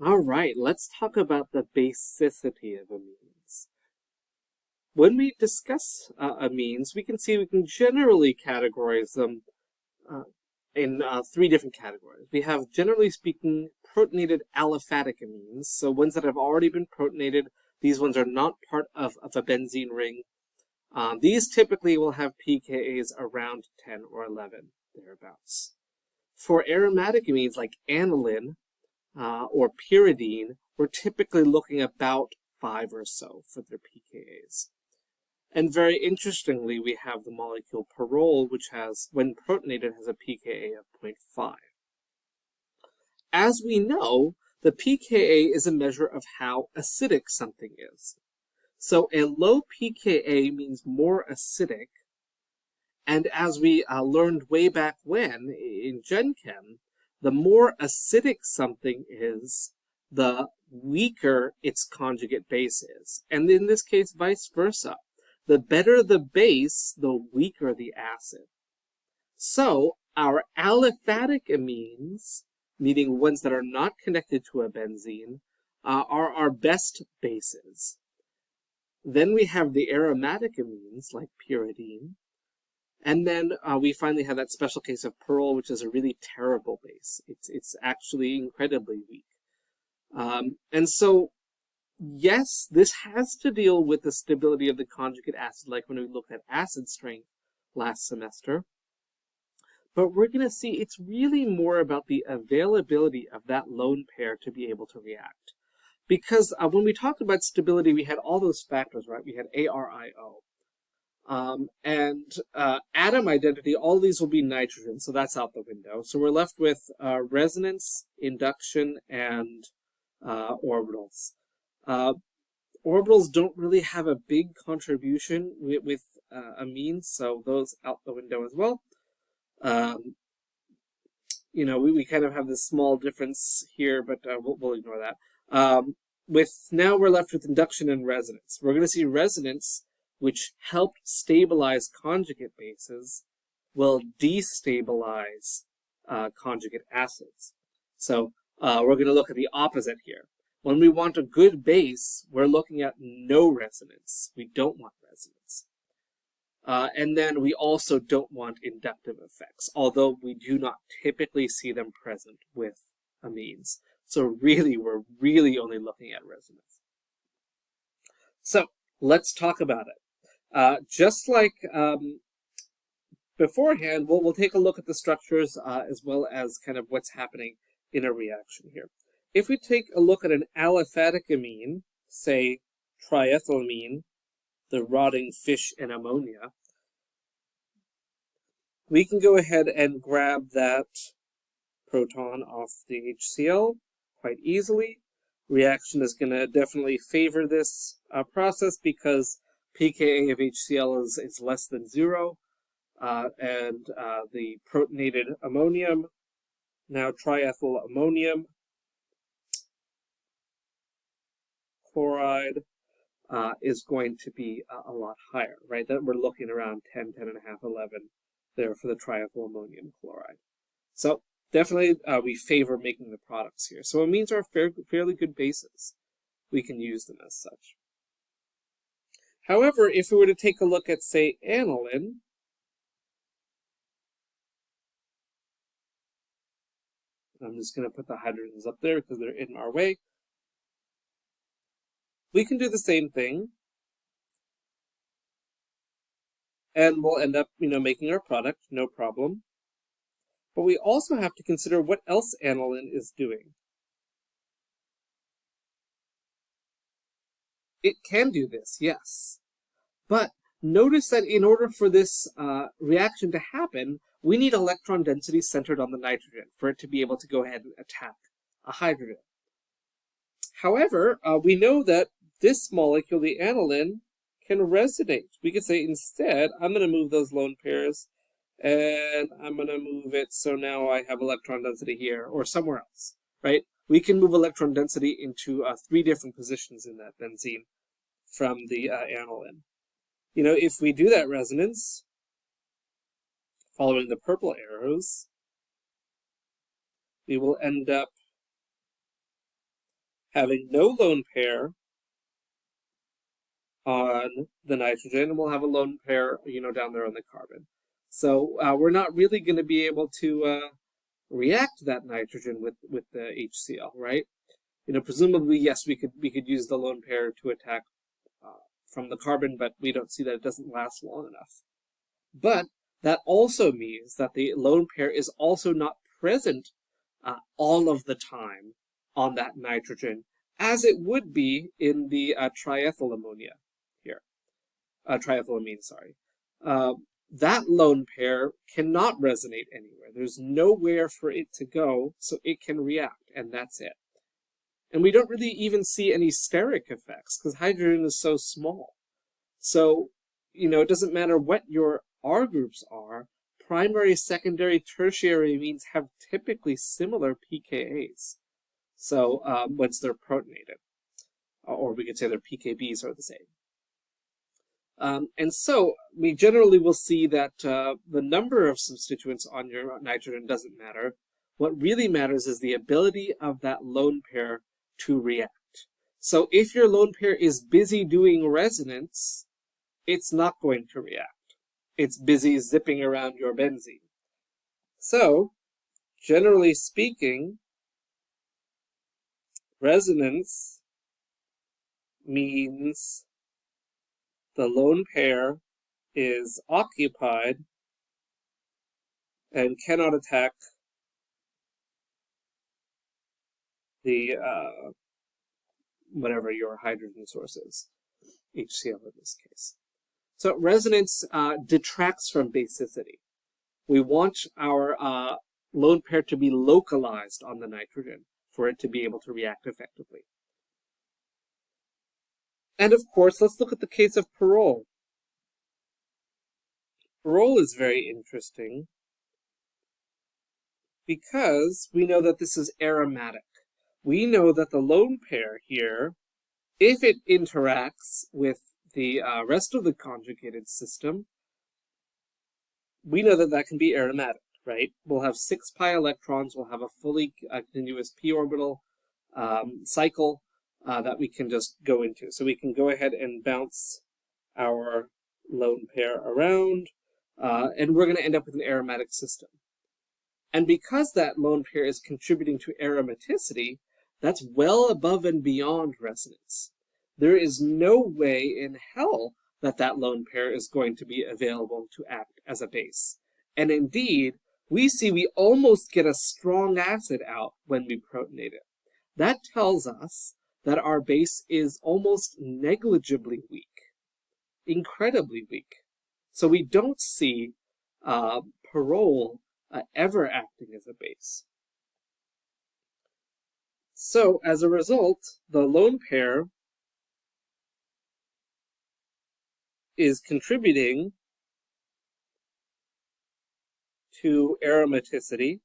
All right, let's talk about the basicity of amines. When we discuss amines, we can generally categorize them uh, in three different categories. We have, generally speaking, protonated aliphatic amines, so ones that have already been protonated. These ones are not part of a benzene ring. These typically will have pKa's around 10 or 11, thereabouts. For aromatic amines like aniline, or pyridine, we're typically looking about 5 or so for their pKa's. And very interestingly, we have the molecule perol, which has, when protonated, has a pKa of 0.5. As we know, the pKa is a measure of how acidic something is. So a low pKa means more acidic, and as we learned way back when in Gen Chem, the more acidic something is, the weaker its conjugate base is. And in this case, vice versa. The better the base, the weaker the acid. So our aliphatic amines, meaning ones that are not connected to a benzene, are our best bases. Then we have the aromatic amines, like pyridine. And then we finally have that special case of perol, which is a really terrible base. It's actually incredibly weak. And so, yes, this has to deal with the stability of the conjugate acid, like when we looked at acid strength last semester. But we're going to see it's really more about the availability of that lone pair to be able to react. Because when we talked about stability, we had all those factors, right? We had ARIO. And atom identity, all these will be nitrogen, so that's out the window. So we're left with resonance, induction, and orbitals. Orbitals don't really have a big contribution with amines, so those out the window as well. We kind of have this small difference here, but we'll ignore that. Now we're left with induction and resonance. We're going to see resonance, which helped stabilize conjugate bases, will destabilize conjugate acids. So we're going to look at the opposite here. When we want a good base, we're looking at no resonance. We don't want resonance. And then we also don't want inductive effects, although we do not typically see them present with amines. So really, we're really only looking at resonance. So let's talk about it. Just like beforehand, we'll take a look at the structures as well as kind of what's happening in a reaction here. If we take a look at an aliphatic amine, say triethylamine, the rotting fish in ammonia, we can go ahead and grab that proton off the HCl quite easily. Reaction is going to definitely favor this process because pKa of HCl is less than 0. And the protonated ammonium, now triethyl ammonium chloride, is going to be a lot higher, right? That we're looking around 10, 10.5, 11 there for the triethyl ammonium chloride. So definitely we favor making the products here. So amines are fairly good bases. We can use them as such. However, if we were to take a look at, say, aniline, I'm just going to put the hydrogens up there because they're in our way. We can do the same thing. And we'll end up, making our product, no problem. But we also have to consider what else aniline is doing. It can do this, yes. But notice that in order for this reaction to happen, we need electron density centered on the nitrogen for it to be able to go ahead and attack a hydrogen. However, we know that this molecule, the aniline, can resonate. We could say instead, I'm going to move those lone pairs, and I'm going to move it so now I have electron density here or somewhere else, right? We can move electron density into 3 different positions in that benzene from the aniline. If we do that resonance, following the purple arrows, we will end up having no lone pair on the nitrogen, and we'll have a lone pair, down there on the carbon. So we're not really going to be able to react that nitrogen with the HCl, right? Presumably, yes, we could use the lone pair to attack from the carbon, but we don't see that it doesn't last long enough. But that also means that the lone pair is also not present all of the time on that nitrogen, as it would be in the triethyl ammonia here. Triethylamine, sorry. That lone pair cannot resonate anywhere. There's nowhere for it to go, so it can react, and that's it. And we don't really even see any steric effects, because hydrogen is so small. So, it doesn't matter what your R groups are, primary, secondary, tertiary amines have typically similar pKa's. So, once they're protonated, or we could say their pKb's are the same. And so we generally will see that the number of substituents on your nitrogen doesn't matter. What really matters is the ability of that lone pair to react. So if your lone pair is busy doing resonance, it's not going to react. It's busy zipping around your benzene. So, generally speaking, resonance means the lone pair is occupied and cannot attack the whatever your hydrogen source is, HCl in this case. So resonance detracts from basicity. We want our lone pair to be localized on the nitrogen for it to be able to react effectively. And of course, let's look at the case of pyrrole. Pyrrole is very interesting because we know that this is aromatic. We know that the lone pair here, if it interacts with the rest of the conjugated system, we know that that can be aromatic, right? We'll have 6 pi electrons, we'll have a fully continuous p orbital cycle that we can just go into. So we can go ahead and bounce our lone pair around, and we're going to end up with an aromatic system. And because that lone pair is contributing to aromaticity, that's well above and beyond resonance. There is no way in hell that that lone pair is going to be available to act as a base. And indeed, we almost get a strong acid out when we protonate it. That tells us that our base is almost negligibly weak, incredibly weak. So we don't see pyrrole ever acting as a base. So as a result, the lone pair is contributing to aromaticity,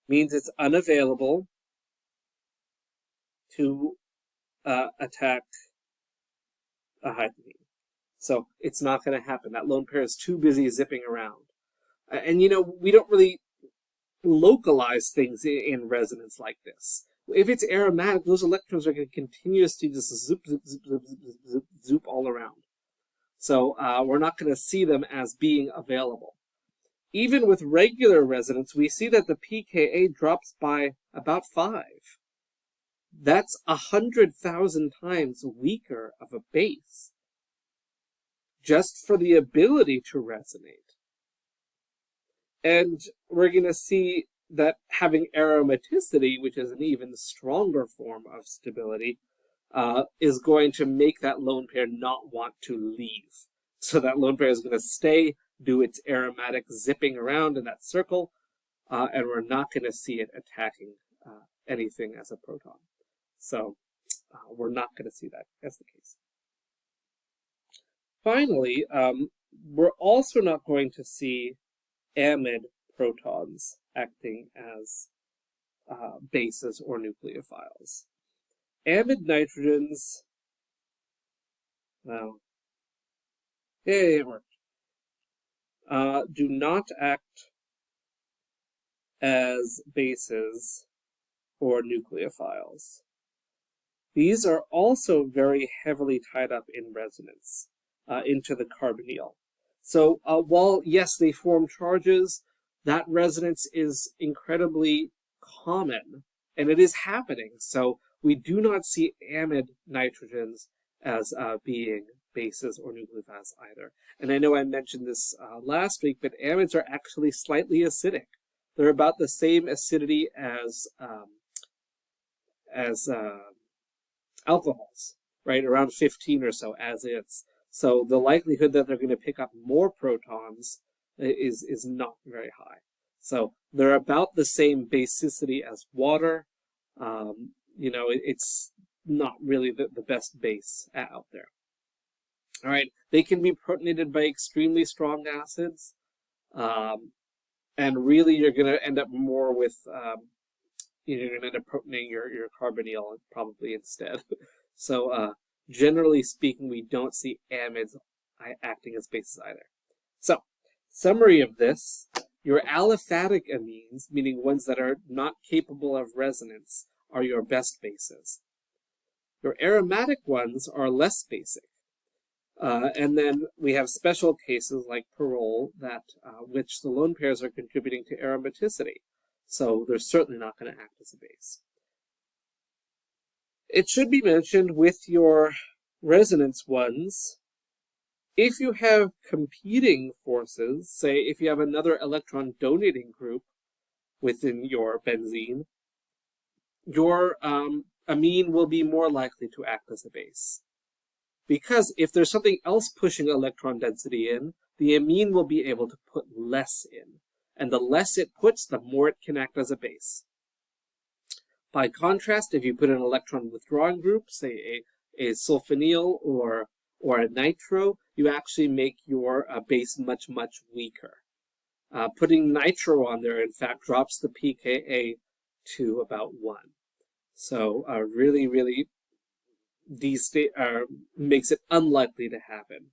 means it's unavailable to attack a hydrogen. So it's not going to happen. That lone pair is too busy zipping around. And we don't really localize things in resonance like this. If it's aromatic, those electrons are going to continuously just zoop, zoop, zoop, zoop, zoop, zoop, zoop all around. So we're not going to see them as being available. Even with regular resonance, we see that the pKa drops by about 5. That's 100,000 times weaker of a base, just for the ability to resonate. And we're going to see that having aromaticity, which is an even stronger form of stability, is going to make that lone pair not want to leave. So that lone pair is going to stay, do its aromatic zipping around in that circle, and we're not going to see it attacking anything as a proton. So we're not going to see that as the case. Finally, we're also not going to see amide protons acting as bases or nucleophiles. Amide nitrogens, well, hey, it worked, do not act as bases or nucleophiles. These are also very heavily tied up in resonance into the carbonyl. So while, yes, they form charges, that resonance is incredibly common, and it is happening. So we do not see amide nitrogens as being bases or nucleophiles either. And I know I mentioned this last week, but amides are actually slightly acidic. They're about the same acidity as alcohols, right? Around 15 or so as is. So the likelihood that they're going to pick up more protons is not very high. So they're about the same basicity as water. It's not really the best base out there. All right, they can be protonated by extremely strong acids, and really you're going to end up more with you're going to end up protonating your carbonyl probably instead. So generally speaking, we don't see amides acting as bases either. So, summary of this, your aliphatic amines, meaning ones that are not capable of resonance, are your best bases. Your aromatic ones are less basic. And then we have special cases like pyrrole that which the lone pairs are contributing to aromaticity. So they're certainly not going to act as a base. It should be mentioned with your resonance ones, if you have competing forces, say if you have another electron donating group within your benzene, your amine will be more likely to act as a base. Because if there's something else pushing electron density in, the amine will be able to put less in. And the less it puts, the more it can act as a base. By contrast, if you put an electron withdrawing group, say a sulfonyl or a nitro, you actually make your base much, much weaker. Putting nitro on there, in fact, drops the pKa to about 1. So really, really, makes it unlikely to happen.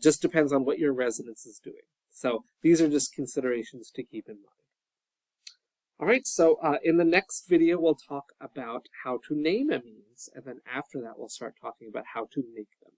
Just depends on what your resonance is doing. So these are just considerations to keep in mind. All right, so in the next video, we'll talk about how to name amines, and then after that, we'll start talking about how to make them.